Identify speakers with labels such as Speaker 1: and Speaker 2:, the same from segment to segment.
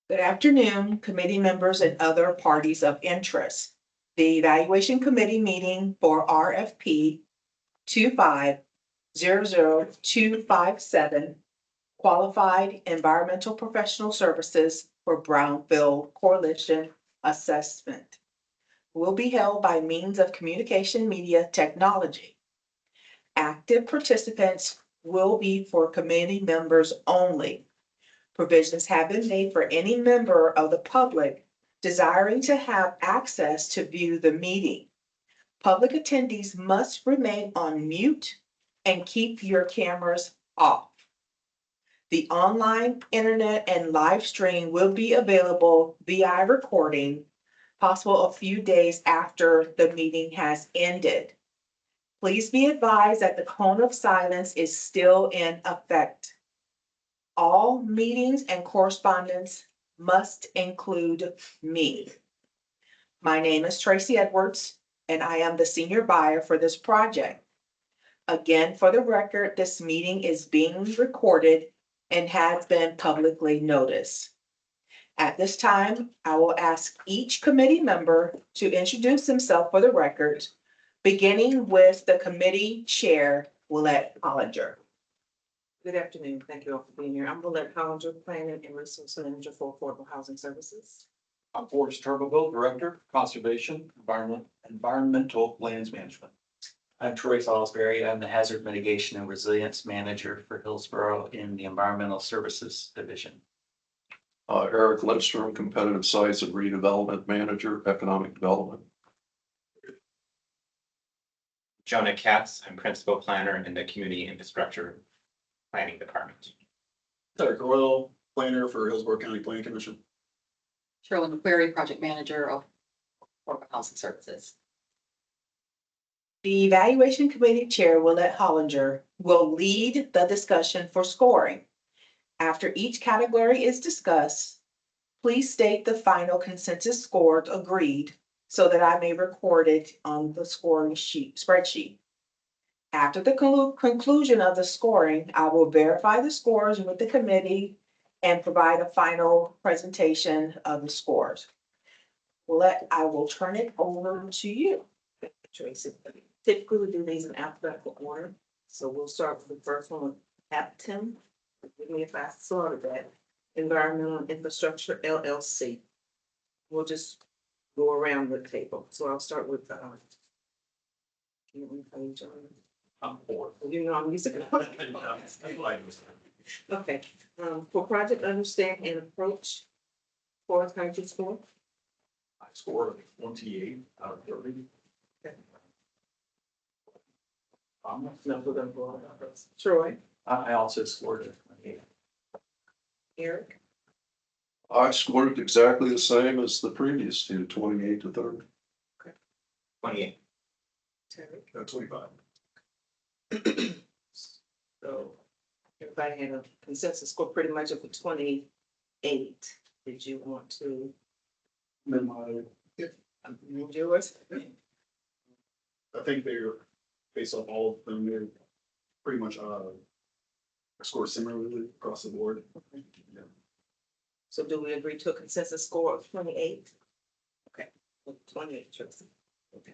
Speaker 1: Good afternoon, committee members and other parties of interest. The evaluation committee meeting for RFP 25-00257, qualified environmental professional services for Brownfield Coalition assessment, will be held by means of communication media technology. Active participants will be for committee members only. Provisions have been made for any member of the public desiring to have access to view the meeting. Public attendees must remain on mute and keep your cameras off. The online, internet, and live stream will be available via recording, possible a few days after the meeting has ended. Please be advised that the cone of silence is still in effect. All meetings and correspondence must include me. My name is Tracy Edwards, and I am the senior buyer for this project. Again, for the record, this meeting is being recorded and has been publicly noticed. At this time, I will ask each committee member to introduce himself for the record, beginning with the committee chair, Willette Hollinger.
Speaker 2: Good afternoon. Thank you all for being here. I'm Willette Hollinger, Planning and Resource Manager for Affordable Housing Services.
Speaker 3: I'm Forrest Turbeville, Director, Conservation, Environmental Lands Management.
Speaker 4: I'm Troy Salisbury. I'm the Hazard Mitigation and Resilience Manager for Hillsborough in the Environmental Services Division.
Speaker 5: Eric Lindstrom, Competitive Sites and Redevelopment Manager, Economic Development.
Speaker 6: Jonah Katz, I'm Principal Planner in the Community Infrastructure Planning Department.
Speaker 7: Derek Royal, Planner for Hillsborough County Planning Commission.
Speaker 8: Shirley McQuarrie, Project Manager of Affordable Housing Services.
Speaker 1: The evaluation committee chair, Willette Hollinger, will lead the discussion for scoring. After each category is discussed, please state the final consensus scores agreed so that I may record it on the scoring spreadsheet. After the conclusion of the scoring, I will verify the scores with the committee and provide a final presentation of the scores. I will turn it over to you.
Speaker 2: Tracy. Typically, we do these in alphabetical order. So we'll start with the first one with APTIM. Give me a fast start of that. Environmental Infrastructure LLC. We'll just go around the table. So I'll start with
Speaker 3: I'm for.
Speaker 2: you know, I'm using it. Okay, for project understand and approach, for country score.
Speaker 3: I scored 28 out of 30.
Speaker 2: No, we're gonna go on that. Troy,
Speaker 4: I also scored a 28.
Speaker 2: Eric,
Speaker 5: I scored it exactly the same as the previous two, 28 to 30.
Speaker 6: 28.
Speaker 2: Terry.
Speaker 7: 25.
Speaker 2: So everybody had a consensus score pretty much of a 28. Did you want to amend yours?
Speaker 7: I think they're based off all of them. They're pretty much score similarly across the board. Yeah.
Speaker 2: So do we agree to a consensus score of 28? Okay, 28, Tracy. Okay.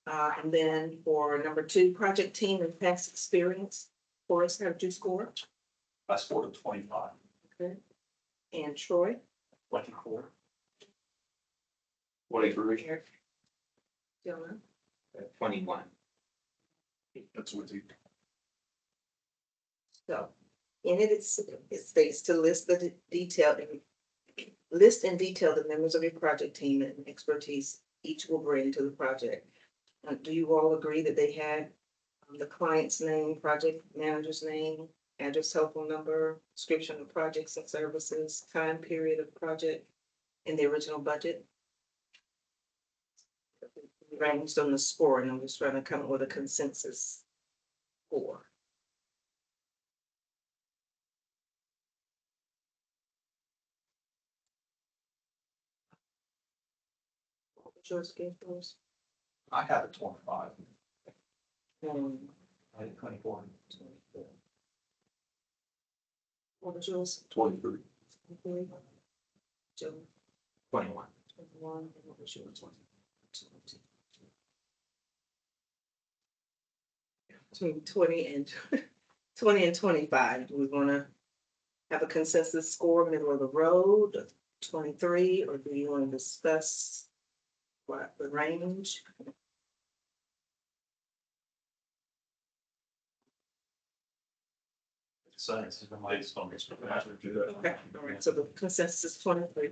Speaker 2: And then for number 2, project team and past experience, Forrest, how did you score?
Speaker 3: I scored a 25.
Speaker 2: Okay. And Troy?
Speaker 4: 24.
Speaker 5: 23.
Speaker 2: Eric? Dylan?
Speaker 6: 21.
Speaker 7: That's what they.
Speaker 2: So in it, it states to list the list in detail the members of your project team and expertise each will bring to the project. Do you all agree that they had the client's name, project manager's name, address, telephone number, description of projects and services, time period of project, and the original budget? We ranged on the score, and I'm just trying to come up with a consensus score. What was yours again, Forrest?
Speaker 3: I had a 25.
Speaker 4: I had 24.
Speaker 2: What was yours?
Speaker 5: 23.
Speaker 2: Joe,
Speaker 6: 21.
Speaker 2: 21, and what was yours? 20. Between 20 and 20 and 25, do we want to have a consensus score, middle of the road, 23, or do you want to discuss what the range?
Speaker 3: Science is based on this.
Speaker 2: Okay, all right, so the consensus is 23.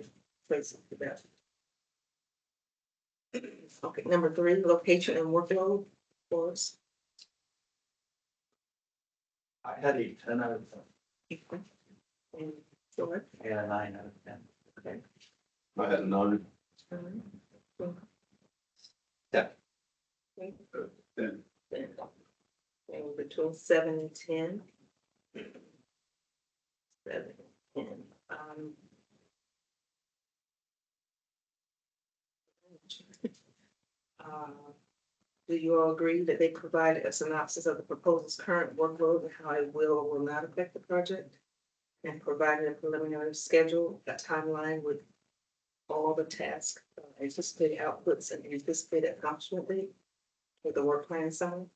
Speaker 2: Tracy, for that. Okay, number 3, location and workload for us.
Speaker 4: I had a 10 out of 10,
Speaker 2: And George.
Speaker 4: and a 9 out of 10.
Speaker 2: Okay.
Speaker 5: I had a 9.
Speaker 7: Then,
Speaker 2: And between 7 and 10. 7 and 10. Uh, Do you all agree that they provided a synopsis of the proposal's current workload and how it will or will not affect the project? And provided a preliminary schedule, a timeline with all the tasks, anticipated outputs and anticipated accomplishment date with the work plan signed?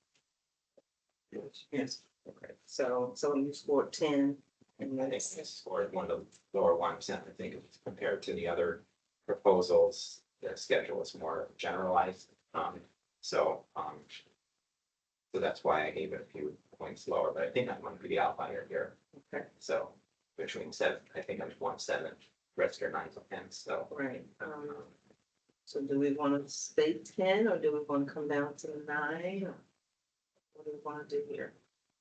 Speaker 4: Yes.
Speaker 2: Okay, so you scored 10. And
Speaker 6: I
Speaker 2: then
Speaker 6: think this scored one of the lower 1%. I think compared to the other proposals, the schedule is more generalized. So that's why I gave it a few points lower, but I think I'm going to be the outlier here.
Speaker 2: Okay.
Speaker 6: So between 7, I think I'm 1-7, rest are 9 to 10, so.
Speaker 2: Right, so do we want to stay 10 or do we want to come down to 9? Or what do we want to do here?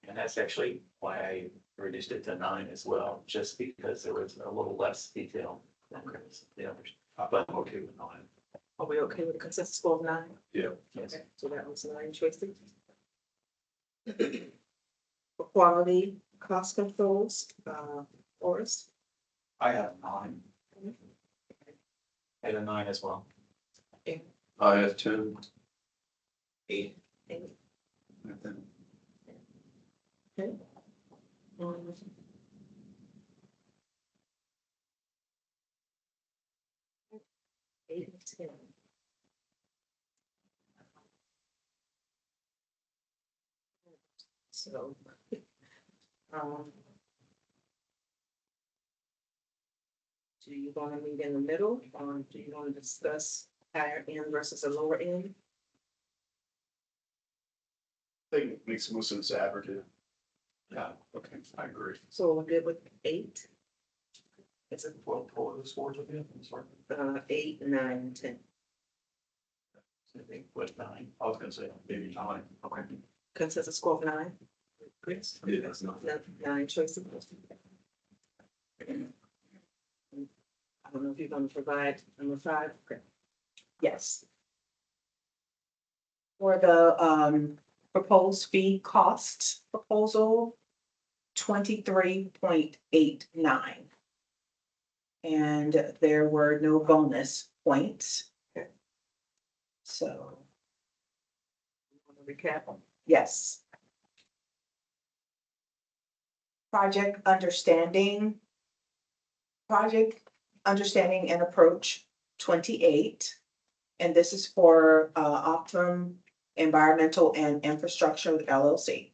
Speaker 4: And that's actually why I reduced it to 9 as well, just because there was a little less detail than the others. But I'm okay with 9.
Speaker 2: Are we okay with the consensus score of 9?
Speaker 5: Yeah.
Speaker 4: Yes.
Speaker 2: Okay, so that was 9, Tracy. For quality cost controls, Forrest.
Speaker 4: I have 9. And a 9 as well.
Speaker 5: I had 10.
Speaker 6: 8.
Speaker 2: Okay. Um, Eight and 10. So, do you want to meet in the middle, or do you want to discuss higher end versus a lower end?
Speaker 7: I think it makes most sense to average it.
Speaker 3: Yeah, okay, I agree.
Speaker 2: So we're good with 8,
Speaker 3: It's a 12 total scores again, I'm sorry.
Speaker 2: 8, 9, and 10.
Speaker 3: I think with 9, I was gonna say maybe 9.
Speaker 2: Okay. Consensus score of 9.
Speaker 3: Yes.
Speaker 7: Yeah, that's not.
Speaker 2: 9 choices. I don't know if you're going to provide number 5. Okay.
Speaker 1: Yes. For the proposed fee cost proposal, 23.89. And there were no bonus points. So,
Speaker 2: Want to recap?
Speaker 1: yes. Project understanding and approach 28. And this is for Optimum Environmental and Infrastructure LLC.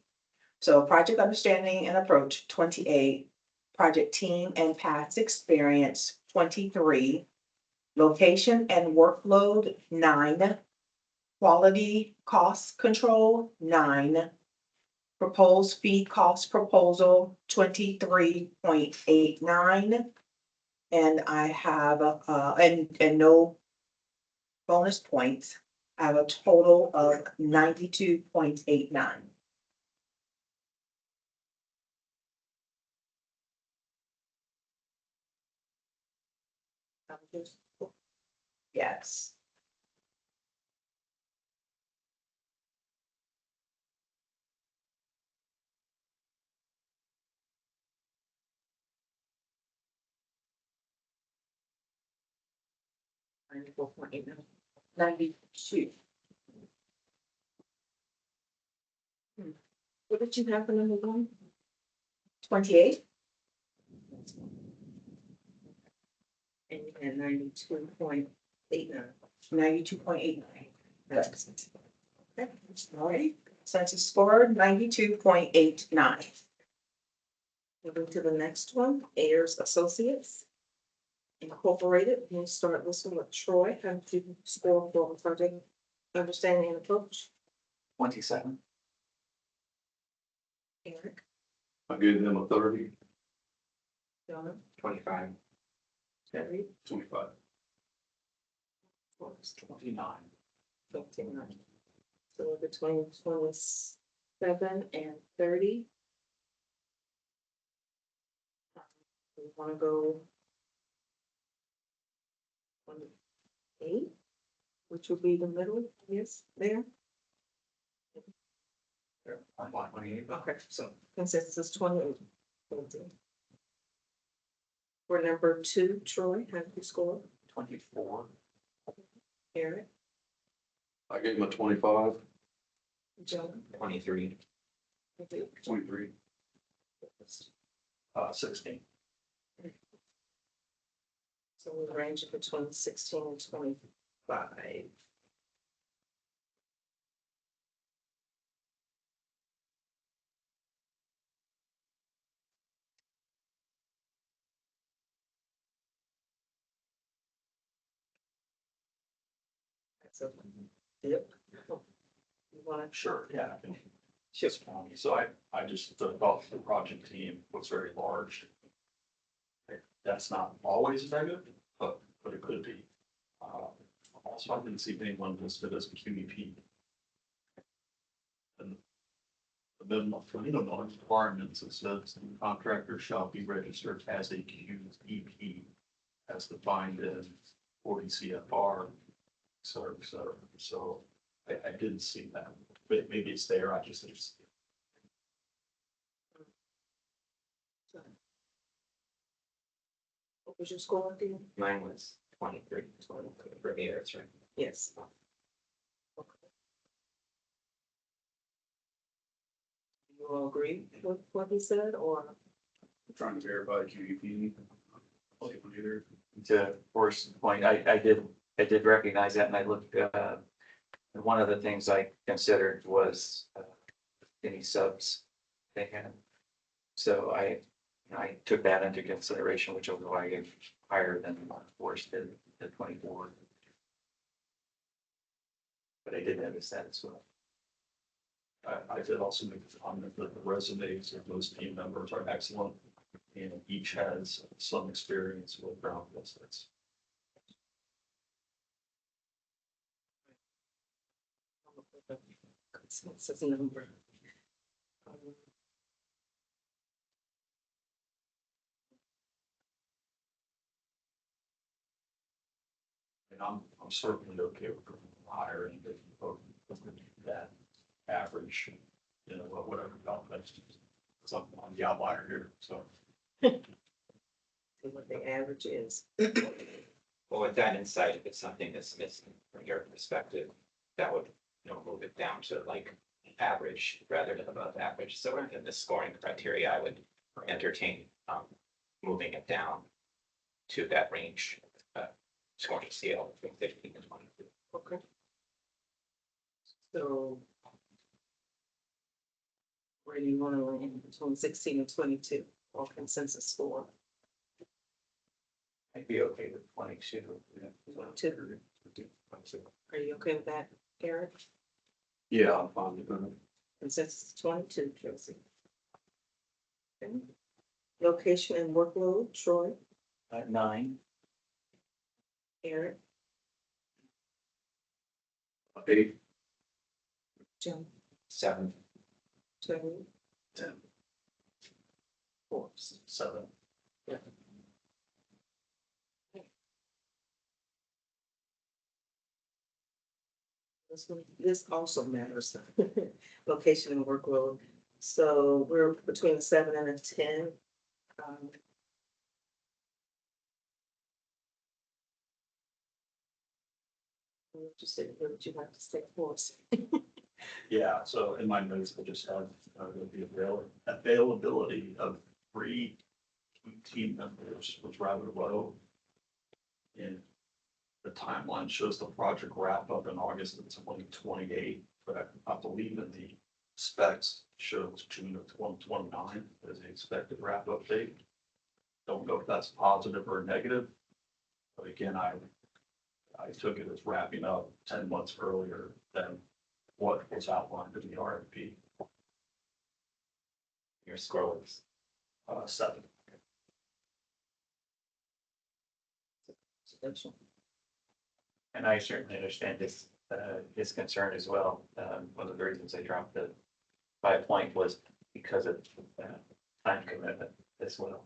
Speaker 1: So project understanding and approach 28, project team and past experience 23, location and workload 9, quality cost control 9, proposed fee cost proposal 23.89. And I have and no bonus points. I have a total of 92.89. Yes.
Speaker 2: $94.89.
Speaker 1: 92.
Speaker 2: What did you have for number 1?
Speaker 1: 28.
Speaker 2: And you had 92.89.
Speaker 1: 92.89. Okay, all right. Census score 92.89.
Speaker 2: Moving to the next one, Ayers Associates Incorporated. We'll start this one with Troy. How did you score for project understanding and approach?
Speaker 4: 27.
Speaker 2: Eric,
Speaker 5: I gave them a 30.
Speaker 2: Donna,
Speaker 6: 25.
Speaker 2: Terry,
Speaker 7: 25.
Speaker 2: Forrest,
Speaker 3: 29.
Speaker 2: 29. So we're between 27 and 30. We want to go 28, which would be the middle, yes, there.
Speaker 3: I'm like 28.
Speaker 2: Okay, so consensus 28. For number 2, Troy, how did you score?
Speaker 4: 24.
Speaker 2: Eric,
Speaker 5: I gave them a 25.
Speaker 2: John,
Speaker 6: 23.
Speaker 5: 23.
Speaker 3: 16.
Speaker 2: So we range between 16 and 25. That's a dip. You want to?
Speaker 3: Sure, yeah. I can
Speaker 2: Shift.
Speaker 3: So I just thought the project team was very large. That's not always negative, but it could be. Also, I didn't see anyone listed as a QEP. And the minimum requirements, it says the contractor shall be registered as a QEP as defined in 40 CFR, et cetera, et cetera. So I didn't see that, but maybe it's there, I just didn't see it.
Speaker 2: What was your score, Dean?
Speaker 6: Mine was 23. 23 for Ayers, right?
Speaker 2: Yes. Okay. You all agree with what he said, or?
Speaker 7: I'm trying to verify QEP. Either.
Speaker 4: To Forrest's point, I did recognize that, and I looked, and one of the things I considered was any subs they had. So I took that into consideration, which is why I gave higher than Forrest did, the 24. But I did notice that as well.
Speaker 3: I did also make the comment that the resumes of most team members are excellent and each has some experience with Brownfield sites.
Speaker 2: Consensus number.
Speaker 3: And I'm certainly okay with hiring of that average, you know, whatever that's because I'm the outlier here, so.
Speaker 2: See what the average is.
Speaker 6: Well, with that insight, if it's something that's missing from your perspective, that would, move it down to like average rather than above average. So in the scoring criteria, I would entertain moving it down to that range, scoring scale between 15 and 22.
Speaker 2: Okay. So where do you want to land between 16 and 22 or consensus score?
Speaker 4: I'd be okay with 22.
Speaker 2: 22. Are you okay with that, Eric?
Speaker 5: Yeah, I'm fine with that.
Speaker 2: Consensus 22, Tracy. Okay. Location and workload, Troy,
Speaker 4: 9.
Speaker 2: Eric,
Speaker 5: 8.
Speaker 2: Jim,
Speaker 6: 7.
Speaker 2: Terry,
Speaker 3: 10.
Speaker 2: Forrest.
Speaker 3: 7.
Speaker 2: This also matters. Location and workload. So we're between a 7 and a 10. Just say what you have to say for us.
Speaker 3: Yeah, so in my notes, I just have the availability of 3 team members was rather low. And the timeline shows the project wrap up in August of 2028, but I believe in the specs shows June of 2029 as the expected wrap up date. Don't know if that's positive or negative, but again, I took it as wrapping up 10 months earlier than what was outlined in the RFP.
Speaker 6: Your score was
Speaker 3: 7.
Speaker 4: And I certainly understand his concern as well. One of the reasons I dropped the 5 point was because of time commitment as well.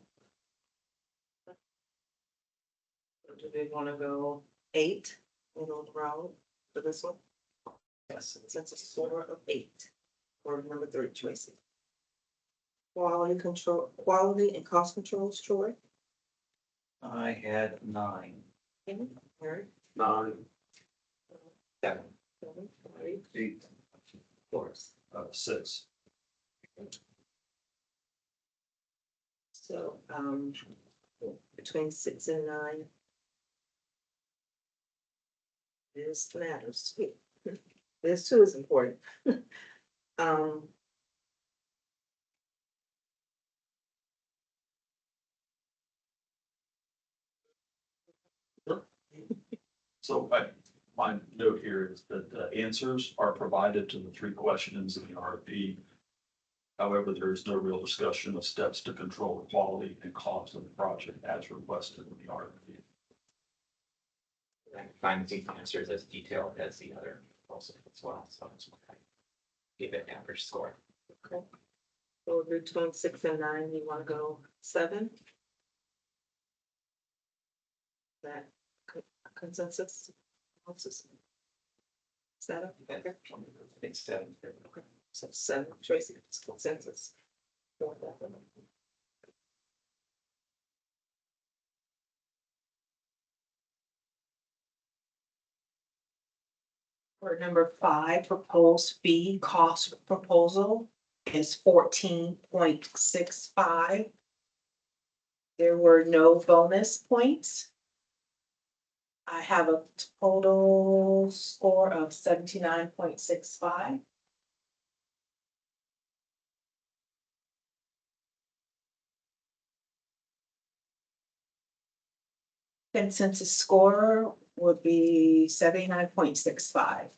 Speaker 2: Do they want to go 8 in the round for this one?
Speaker 4: Yes.
Speaker 2: Since it's a score of 8 for number 3, Tracy. Quality control, quality and cost controls, Troy.
Speaker 4: I had 9.
Speaker 2: Eric.
Speaker 5: 9,
Speaker 6: 7.
Speaker 3: 8,
Speaker 2: Yours.
Speaker 3: 6.
Speaker 2: So, between 6 and 9. This matters too. This too is important. Um,
Speaker 3: So my note here is that the answers are provided to the 3 questions in the RFP. However, there is no real discussion of steps to control the quality and cost of the project as requested in the RFP.
Speaker 6: I find these answers as detailed as the other proposal as well, so it's okay. Give it average score.
Speaker 2: okay. So between 6 and 9, you want to go 7? That consensus? Is that okay?
Speaker 4: I think 7.
Speaker 2: Okay, so 7, Tracy, it's consensus. For that one.
Speaker 1: For number 5, proposed fee cost proposal is 14.65. There were no bonus points. I have a total score of 79.65. Consensus score would be 79.65.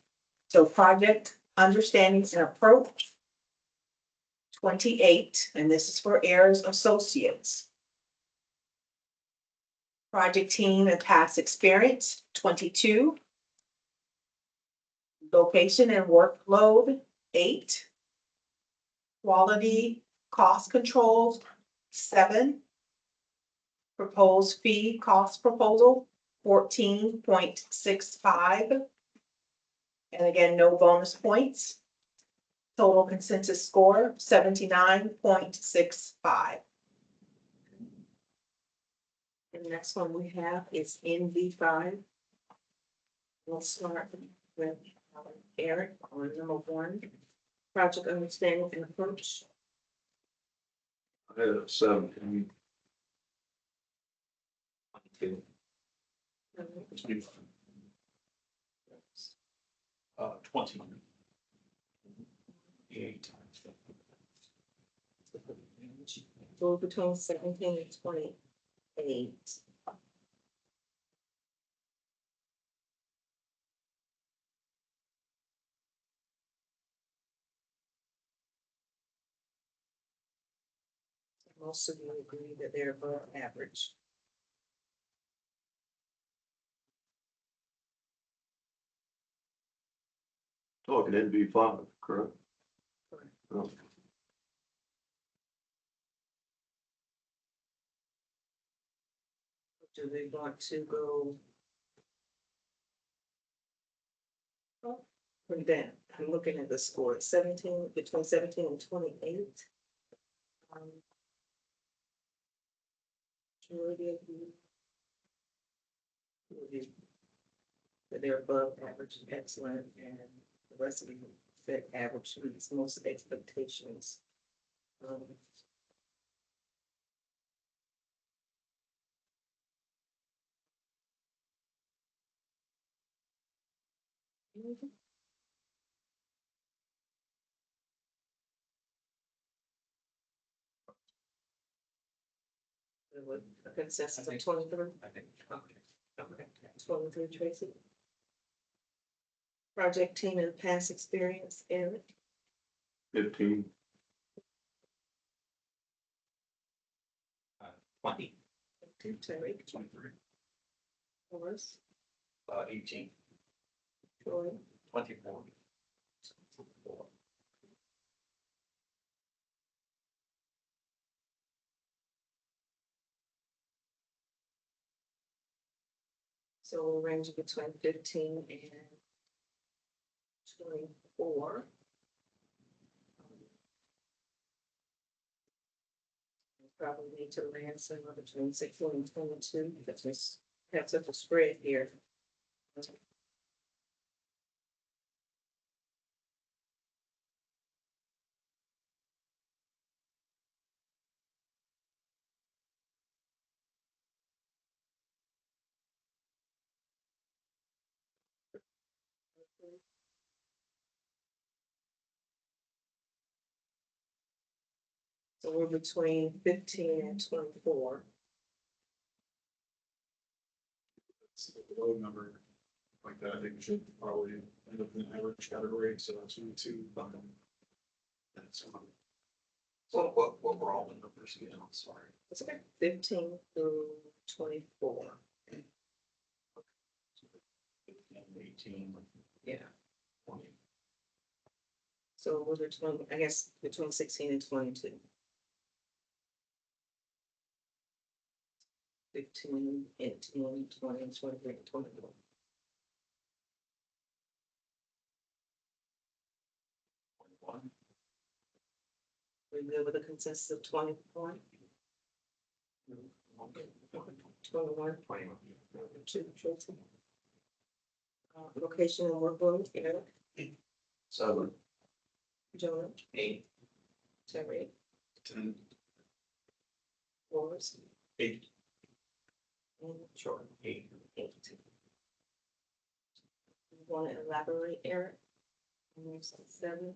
Speaker 1: So project understandings and approach, 28, and this is for Ayers Associates. Project team and past experience, 22. Location and workload, 8. Quality cost controls, 7. Proposed fee cost proposal, 14.65. And again, no bonus points. Total consensus score, 79.65.
Speaker 2: And the next one we have is NV5. We'll start with Eric on number 1. Project understanding and approach.
Speaker 5: I had 17.
Speaker 6: 22.
Speaker 3: 28.
Speaker 2: Go between 17 and 28. Most of you agree that they're above average.
Speaker 5: Talking NV5, correct?
Speaker 2: Correct.
Speaker 5: Oh,
Speaker 2: Do they want to go? From that, I'm looking at the score, 17, between 17 and 28. Majority of you agree that they're above average, excellent, and the rest of you said average meets most expectations. With a consensus of 23.
Speaker 4: I think.
Speaker 2: Okay, 23, Tracy. Project team and past experience, Eric.
Speaker 5: 15.
Speaker 6: 20.
Speaker 2: Terry,
Speaker 3: 23.
Speaker 2: Horace,
Speaker 4: 18,
Speaker 2: Troy,
Speaker 4: 24.
Speaker 2: so we'll range between 15 and 24. Probably need to land somewhere between 16 and 22, because we have such a spread here. So we're between 15 and 24.
Speaker 7: It's a low number like that, I think we should probably end up in the average category, so that's 2.
Speaker 3: That's what were all the numbers again? I'm sorry.
Speaker 2: It's okay. 15 through 24.
Speaker 3: 18,
Speaker 2: Yeah.
Speaker 3: 20.
Speaker 2: So we're between, I guess, between 16 and 22. 15, 18, 20, 23, 24. We good with a consensus of 21? 21, 2, Tracy. Location and workload, Eric,
Speaker 5: 7.
Speaker 2: Jonah,
Speaker 6: 8.
Speaker 2: Terry,
Speaker 7: 10.
Speaker 2: Horace,
Speaker 3: 8.
Speaker 2: and
Speaker 6: Sure.
Speaker 2: 8. You want to elaborate, Eric? 7.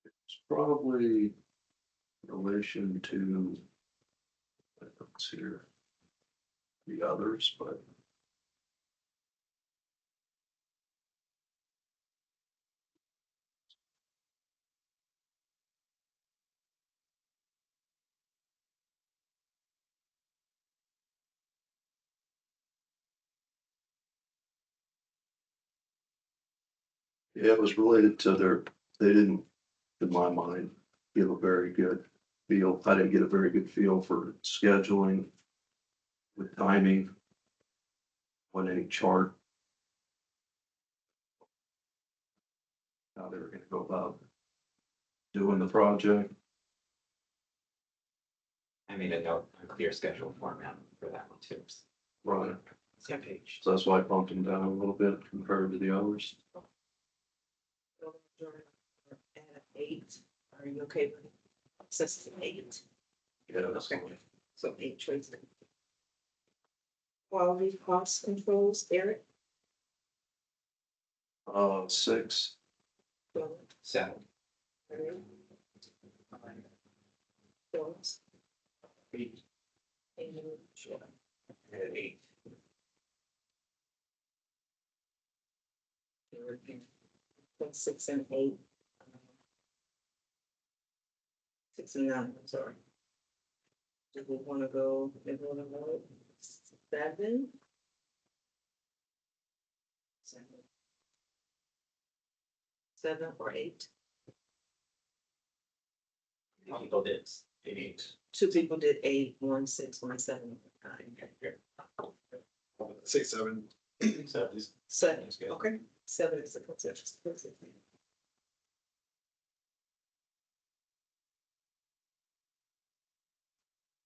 Speaker 5: It's probably relation to, let's see here, the others, but yeah, it was related to they didn't, in my mind, give a very good feel. I didn't get a very good feel for scheduling with timing on any chart. How they were gonna go about doing the project.
Speaker 6: I made a note, a clear schedule format for that one too.
Speaker 5: Right.
Speaker 6: Same page.
Speaker 5: So that's why I bumped them down a little bit compared to the others.
Speaker 2: At 8, are you okay with it? Since 8,
Speaker 5: Yeah, that's
Speaker 2: okay, so 8 Tracy. Quality cost controls, Eric,
Speaker 5: 6.
Speaker 2: Jonah,
Speaker 6: 7.
Speaker 2: Terry, Horace,
Speaker 3: 8.
Speaker 2: and Troy.
Speaker 3: 8.
Speaker 2: From 6 and 8. 6 and 9, I'm sorry. Do we want to go, middle of the road? 7? 7 or 8?
Speaker 6: People did
Speaker 3: 8.
Speaker 2: 2 people did 8, 1, 6, 1, 7, 9.
Speaker 7: Say 7.
Speaker 2: 7,
Speaker 6: That's good.
Speaker 2: okay. 7 is the consensus.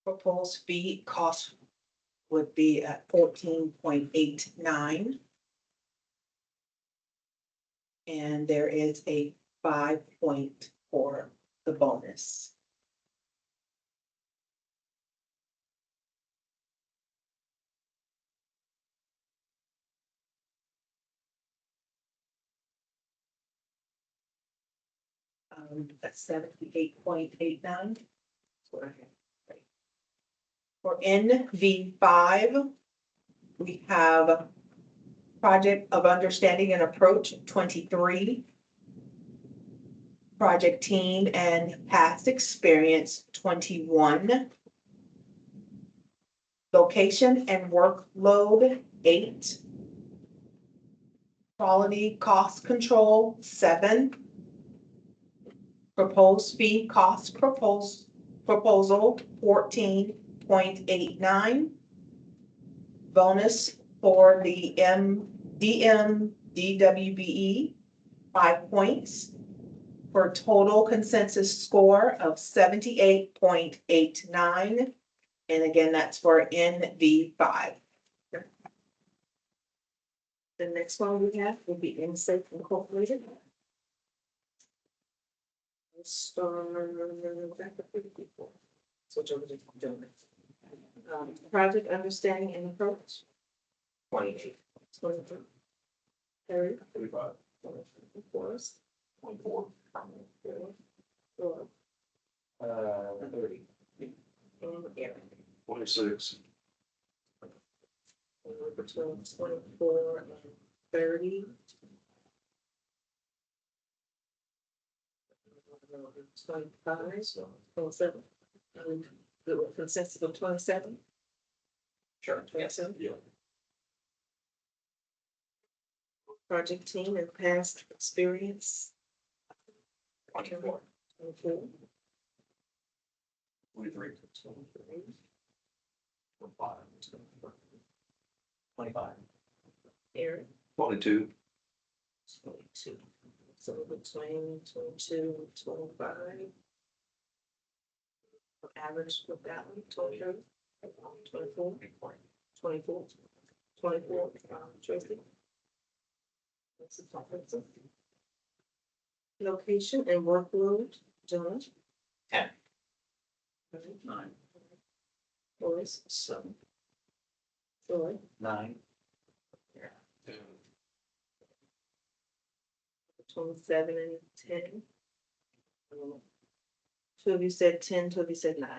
Speaker 2: Proposed fee cost would be at 14.89. And there is a 5.4
Speaker 1: the bonus. That's 78.89.
Speaker 2: That's what I have.
Speaker 1: For NV5, we have Project of Understanding and Approach 23, Project Team and Past Experience 21, Location and Workload 8, Quality Cost Control 7, Proposed Fee Cost Proposal 14.89, bonus for the DWBE 5 points, for a total consensus score of 78.89. And again, that's for NV5.
Speaker 2: The next one we have will be Insafe Incorporated. Let's start back up with people. Switch over to Jonas. Project Understanding and Approach.
Speaker 6: 28.
Speaker 2: 23. Harry.
Speaker 3: 35,
Speaker 2: Forrest.
Speaker 3: 24.
Speaker 2: 4.
Speaker 4: 30.
Speaker 2: And Aaron.
Speaker 5: 26.
Speaker 2: Between 24 and 30. 25, 27. Good with consensus of 27.
Speaker 6: Sure. Yes.
Speaker 2: 27.
Speaker 3: Yeah.
Speaker 2: Project Team and Past Experience.
Speaker 6: 24.
Speaker 2: 24.
Speaker 3: 23. 25.
Speaker 4: 25.
Speaker 2: Aaron.
Speaker 5: 22.
Speaker 2: 22. So between 22 and 25. Average with that one, 23, 24, 24, 24, Tracy. That's the conference. Location and workload, John.
Speaker 6: 10.
Speaker 3: 9.
Speaker 2: Boris, 7. Troy,
Speaker 4: 9.
Speaker 2: 27 and 10. Two of you said 10, two of you said 9.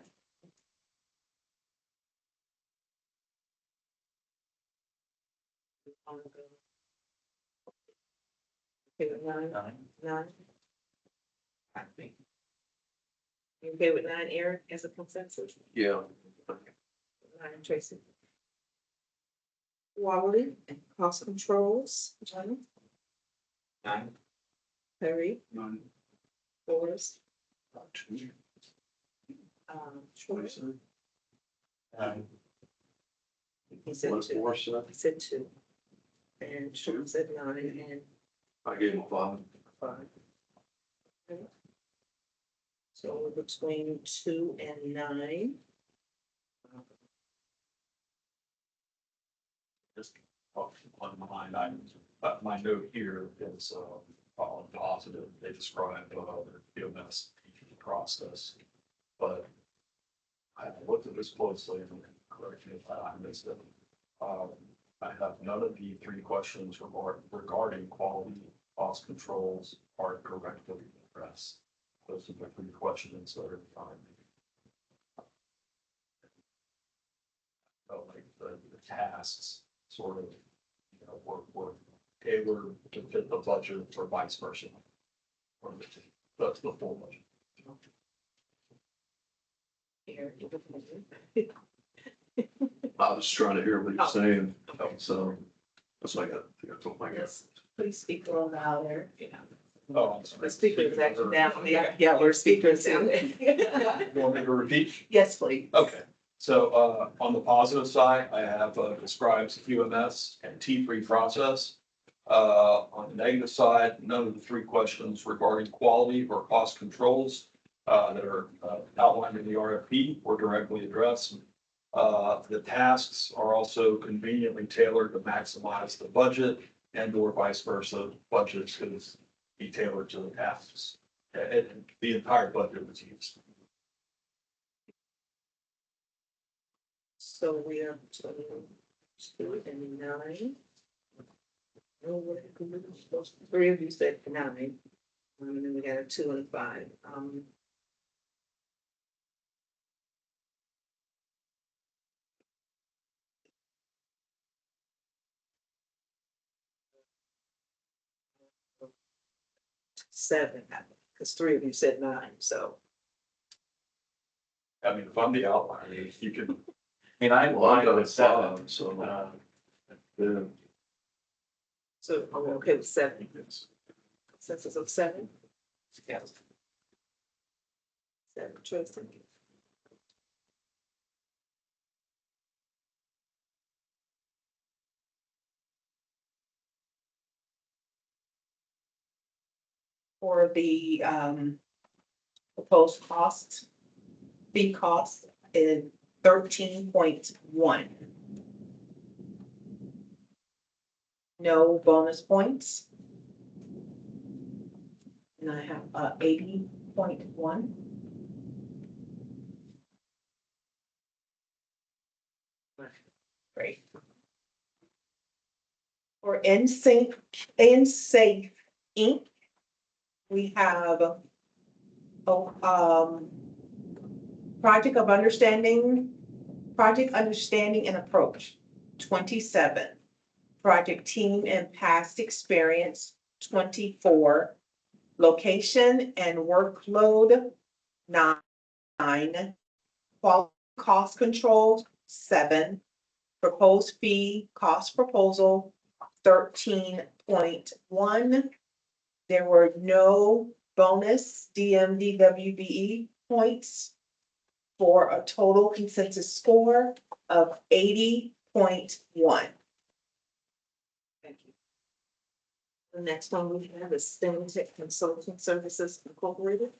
Speaker 2: Okay with 9? 9.
Speaker 6: I think.
Speaker 2: You okay with 9, Eric, as a consensus?
Speaker 5: Yeah.
Speaker 2: 9, Tracy. Quality and cost controls, John,
Speaker 6: 9.
Speaker 2: Perry,
Speaker 3: 9.
Speaker 2: Forrest,
Speaker 3: 2.
Speaker 2: Troy.
Speaker 4: 9.
Speaker 2: He said
Speaker 5: What's
Speaker 2: 2.
Speaker 5: more, son?
Speaker 2: He said 2. And Troy said 9 and
Speaker 5: I gave him 5.
Speaker 2: 5. Okay. So we're between 2 and 9.
Speaker 3: Just on my note here is positive. They describe their PMS process, but I looked at this closely and correct me if I missed it. I have none of the 3 questions regarding quality, cost controls are correctly addressed. Those are the 3 questions that are defined. Like the tasks sort of, were tailored to fit the budget or vice versa. Or that's the full budget.
Speaker 5: I was trying to hear what you're saying, so that's what I told my guy.
Speaker 2: Yes, please speak a little louder.
Speaker 3: Oh, I'm sorry.
Speaker 2: The speaker is actually down. Yeah, we're speakers down.
Speaker 3: You want me to repeat?
Speaker 2: Yes, please.
Speaker 3: Okay, so on the positive side, I have describes QMS and T3 process. On the negative side, none of the 3 questions regarding quality or cost controls that are outlined in the RFP were directly addressed. The tasks are also conveniently tailored to maximize the budget and or vice versa. Budgets could be tailored to the tasks. And the entire budget was used.
Speaker 2: So we are 22 and 9. No, what did we do? Three of you said 9. And then we got a 2 and a 5. 7, because 3 of you said 9, so.
Speaker 3: I mean, if I'm the outlier, you can,
Speaker 4: I mean, I'm
Speaker 5: Well, I've
Speaker 4: fine
Speaker 5: got
Speaker 4: with
Speaker 5: a
Speaker 4: 7.
Speaker 5: 5, so,
Speaker 3: yeah,
Speaker 5: yeah.
Speaker 2: So are we okay with 7?
Speaker 3: it's-
Speaker 2: Consensus of 7?
Speaker 4: Yes.
Speaker 2: 7, Tracy.
Speaker 1: For the proposed cost, fee cost is 13.1. No bonus points. And I have 80.1. Great. For NSYNC Inc., we have project understanding and approach, 27. Project team and past experience, 24. Location and workload, 9. Quality cost control, 7. Proposed fee cost proposal, 13.1. There were no bonus DMDWBE points for a total consensus score of 80.1.
Speaker 2: Thank you. The next one we have is STEM Tech Consulting Services Incorporated.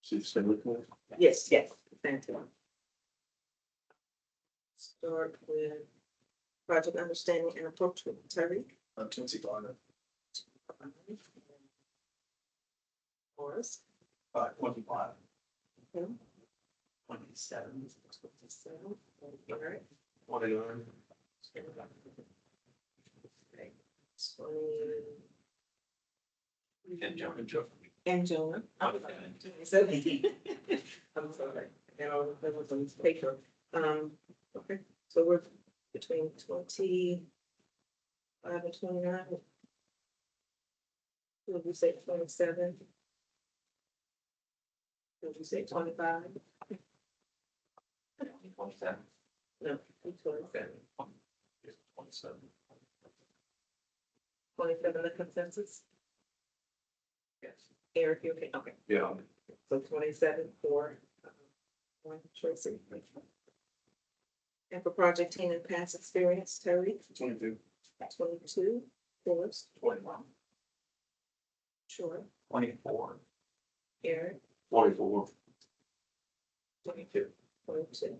Speaker 5: See, stay with me.
Speaker 2: Yes, thank you. Start with project understanding and approach with Terry.
Speaker 7: 25.
Speaker 2: Forrest.
Speaker 3: 25.
Speaker 2: Tim.
Speaker 3: 27.
Speaker 2: 27. Eric.
Speaker 3: 29.
Speaker 2: 20.
Speaker 3: And Joe.
Speaker 2: And Jonah. I'm sorry. And all of them was on this paper. Okay, so we're between 25 and 29. Would you say 27? Would you say 25?
Speaker 4: 27.
Speaker 2: No, 27.
Speaker 3: 27.
Speaker 2: 27 the consensus?
Speaker 4: Yes.
Speaker 2: Eric, you okay? Okay,
Speaker 5: Yeah,
Speaker 2: so 27 for one Tracy. And for project team and past experience, Terry?
Speaker 7: 22.
Speaker 2: 22, Forrest,
Speaker 3: 21.
Speaker 2: sure,
Speaker 4: 24.
Speaker 2: Eric,
Speaker 5: 24.
Speaker 2: 22. 22.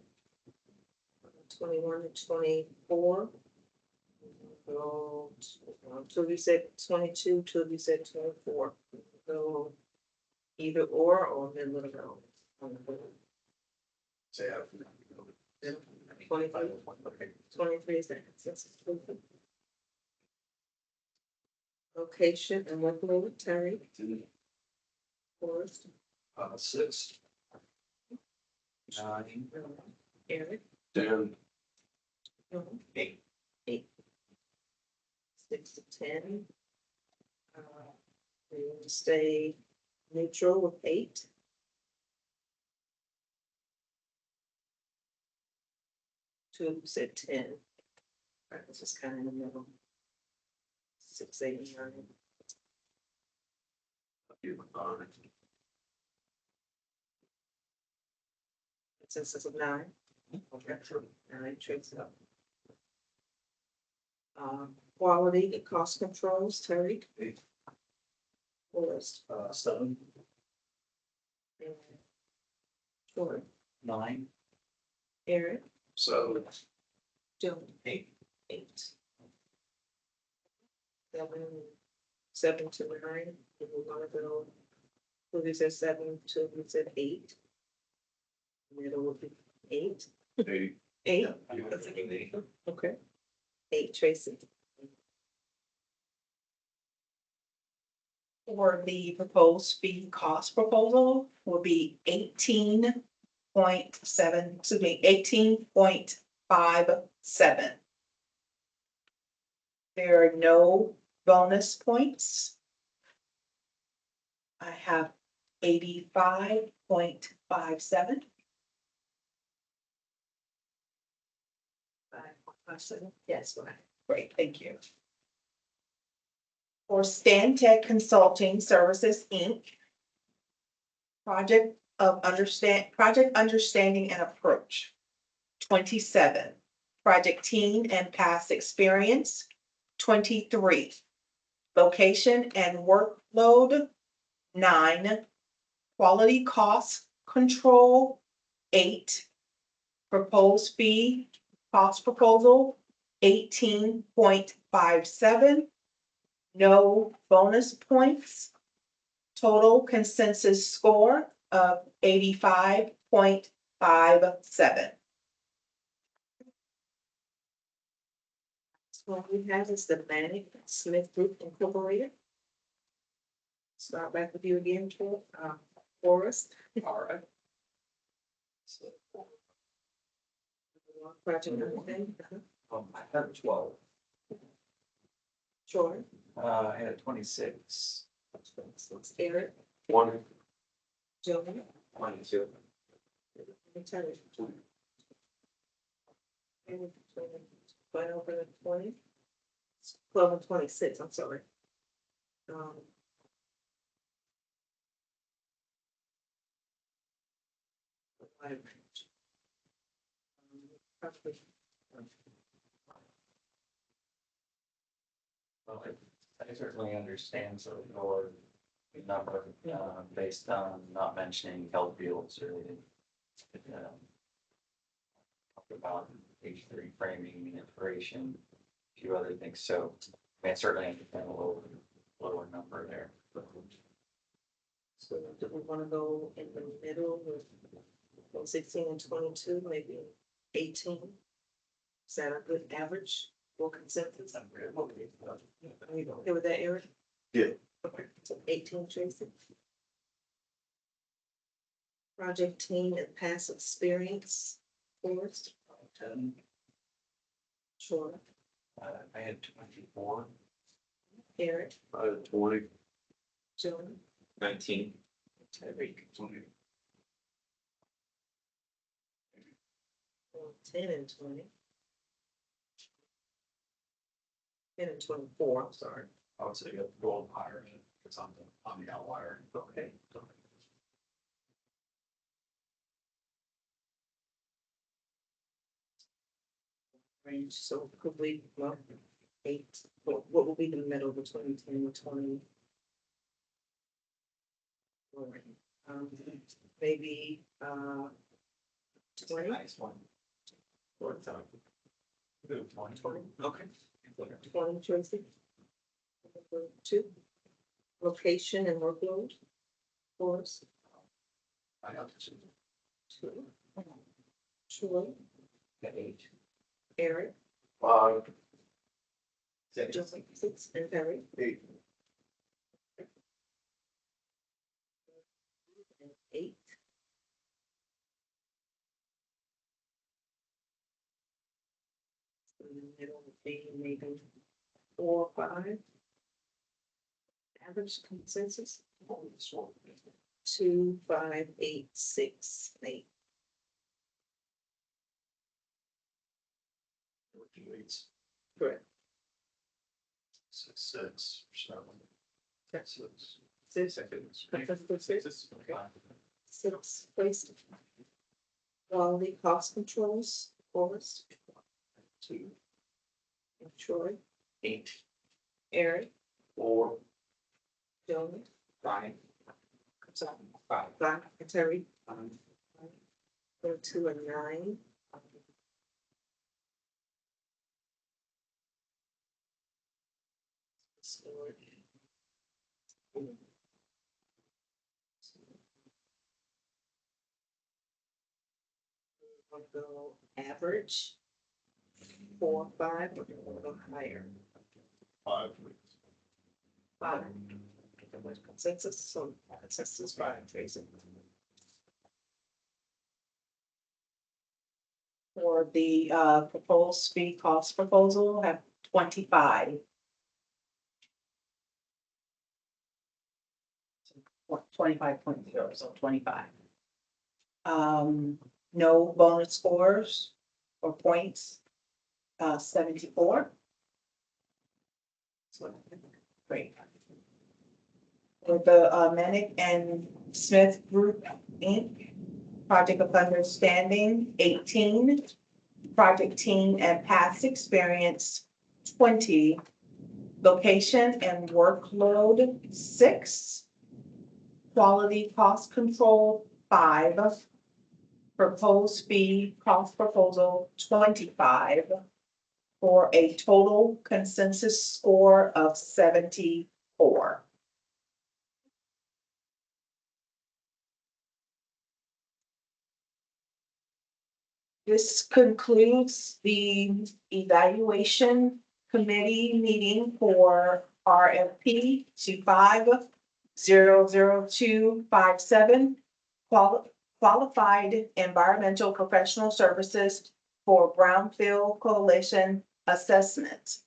Speaker 2: 21 and 24. So, two of you said 22, two of you said 24. So either or middle of the road.
Speaker 7: Say I.
Speaker 2: 23. 23 is that consensus. Location and workload, Terry, Forrest,
Speaker 3: 6.
Speaker 4: 9.
Speaker 2: Eric,
Speaker 5: 10.
Speaker 4: 8.
Speaker 2: 8. 6 to 10. We want to stay neutral with 8. Two of you said 10. Right, this is kind of in the middle. 6, 8, and 9. Consensus of 9. Okay, sure. 9 traits up. Quality and cost controls, Terry.
Speaker 3: 8.
Speaker 2: Forrest.
Speaker 3: 7.
Speaker 2: And Troy.
Speaker 4: 9.
Speaker 2: Eric.
Speaker 5: So,
Speaker 2: Joan.
Speaker 4: 8.
Speaker 2: 8. Seven to nine, if we wanna go, who we said seven to, we said eight. Middle would be eight.
Speaker 5: Hey,
Speaker 2: Eight,
Speaker 6: Yeah.
Speaker 2: okay. Eight, Tracy.
Speaker 1: For the proposed fee cost proposal will be 18.57. There are no bonus points. I have 85.57. 5.57. Yes, right. Great, thank you. For Stantec Consulting Services, Inc. Project Understanding and Approach, 27. Project Team and Past Experience, 23. Location and Workload, 9. Quality Cost Control, 8. Proposed Fee Cost Proposal, 18.57. No bonus points. Total consensus score of 85.57.
Speaker 2: So what we have is the Manic Smith Group Incorporated. Start back with you again, Forrest.
Speaker 4: All right.
Speaker 2: Project understanding,
Speaker 4: I had 12.
Speaker 2: sure.
Speaker 4: I had 26.
Speaker 2: Eric,
Speaker 5: one,
Speaker 2: Joey,
Speaker 6: 22.
Speaker 2: and Terry. And 12 and 20. 12 and 26, I'm sorry. Probably
Speaker 4: Well, I certainly understand sort of your number, based on not mentioning health fields or anything. Talked about H3 framing, integration, a few other things, so I mean, certainly understand a lower number there.
Speaker 2: So do we want to go in the middle with 16 and 22, maybe 18? Is that a good average for consensus? Are you okay with that, Eric?
Speaker 5: Yeah.
Speaker 2: Okay, so 18, Tracy. Project team and past experience, Forrest.
Speaker 4: 10,
Speaker 2: Sure.
Speaker 4: I had 24.
Speaker 2: Eric,
Speaker 5: 20,
Speaker 2: Joey,
Speaker 6: 19.
Speaker 2: Terry. 10 and 20. 10 and 24, I'm sorry.
Speaker 3: I would say go a little higher, because I'm the outlier.
Speaker 2: Okay. Range, so could we, well, 8, what will be the middle between 10 and 20? Maybe, 20?
Speaker 6: Nice one.
Speaker 2: Or
Speaker 4: 20.
Speaker 2: Okay. 20, Tracy? 2. Location and workload, Forrest,
Speaker 3: I have to.
Speaker 2: 2. Troy,
Speaker 6: 8.
Speaker 2: Eric,
Speaker 5: 5,
Speaker 6: 6.
Speaker 2: 6, and Perry.
Speaker 5: 8.
Speaker 2: And 8. In the middle would be maybe 4 or 5. Average consensus, 2, 5, 8, 6, 8. Correct.
Speaker 3: 6, 7.
Speaker 2: That's
Speaker 3: 6.
Speaker 2: 6.
Speaker 3: Seconds.
Speaker 2: Consensus 6.
Speaker 3: Okay.
Speaker 2: 6 placed. Quality cost controls, Forrest.
Speaker 3: 2.
Speaker 2: And Troy,
Speaker 3: 8.
Speaker 2: Eric,
Speaker 5: 4,
Speaker 2: Joey,
Speaker 6: 5.
Speaker 2: sorry,
Speaker 6: 5.
Speaker 2: 5, and Terry. 2 and 9. Go average 4, 5, or go higher?
Speaker 7: 5.
Speaker 2: 5. Consensus, so consensus 5, Tracy.
Speaker 1: For the proposed fee cost proposal, have 25. 25.0, so 25. No bonus scores or points, 74. So, great. For the Manic and Smith Group, Inc., Project of Understanding, 18. Project Team and Past Experience, 20. Location and Workload, 6. Quality Cost Control, 5. Proposed Fee Cost Proposal, 25. For a total consensus score of 74. This concludes the evaluation committee meeting for RFP 25-00257, qualified environmental professional services for Brownfield Coalition assessment.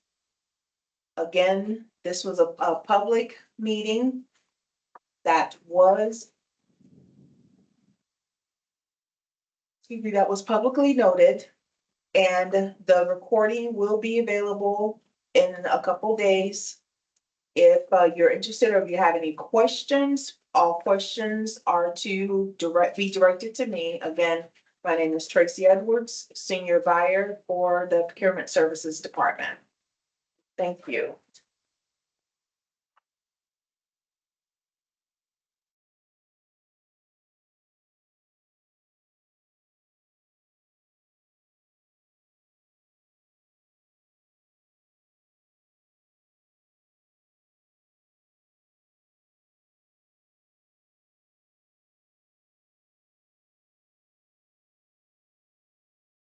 Speaker 1: Again, this was a public meeting that was publicly noted, and the recording will be available in a couple days. If you're interested or if you have any questions, all questions are to be directed to me. Again, my name is Tracy Edwards, Senior Buyer for the Procurement Services Department. Thank you.